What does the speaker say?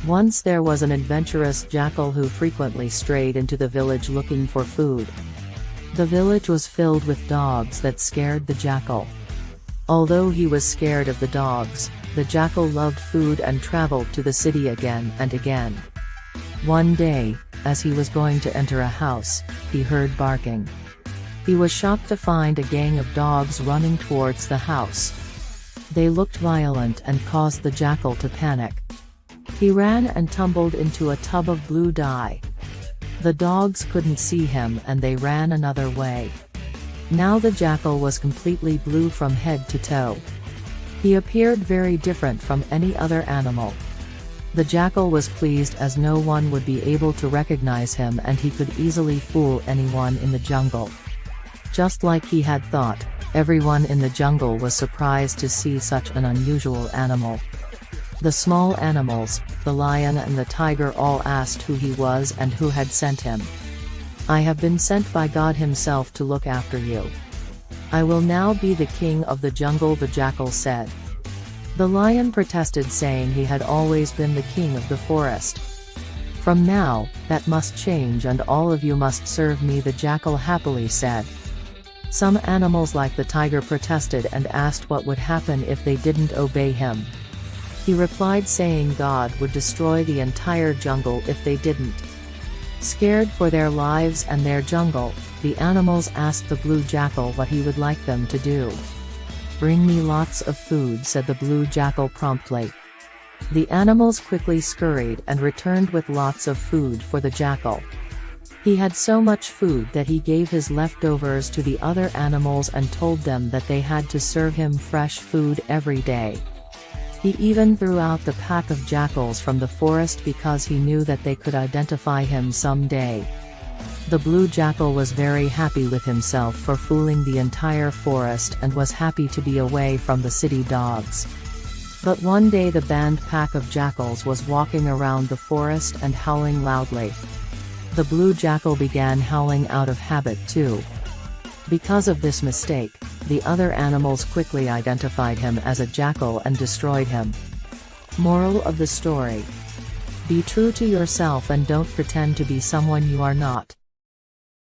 Once there was an adventurous jackal who frequently strayed into the village looking for food. The village was filled with dogs that scared the jackal. Although he was scared of the dogs, the jackal loved food and traveled to the city again and again. One day, as he was going to enter a house, he heard barking. He was shocked to find a gang of dogs running towards the house. They looked violent and caused the jackal to panic. He ran and tumbled into a tub of blue dye. The dogs couldn't see him and they ran another way. Now the jackal was completely blue from head to toe. He appeared very different from any other animal. The jackal was pleased as no one would be able to recognize him and he could easily fool anyone in the jungle. Just like he had thought, everyone in the jungle was surprised to see such an unusual animal. The small animals, the lion and the tiger, all asked who he was and who had sent him. "I have been sent by God himself to look after you. I will now be the king of the jungle," the jackal said. The lion protested, saying he had always been the king of the forest. "From now, that must change and all of you must serve me," the jackal happily said. Some animals like the tiger protested and asked what would happen if they didn't obey him. He replied saying God would destroy the entire jungle if they didn't. Scared for their lives and their jungle, the animals asked the blue jackal what he would like them to do. "Bring me lots of food," said the blue jackal promptly. The animals quickly scurried and returned with lots of food for the jackal. He had so much food that he gave his leftovers to the other animals and told them that they had to serve him fresh food every day. He even threw out the pack of jackals from the forest because he knew that they could identify him someday. The blue jackal was very happy with himself for fooling the entire forest and was happy to be away from the city dogs. But one day the band pack of jackals was walking around the forest and howling loudly. The blue jackal began howling out of habit too. Because of this mistake, the other animals quickly identified him as a jackal and destroyed him. Moral of the story: be true to yourself and don't pretend to be someone you are not.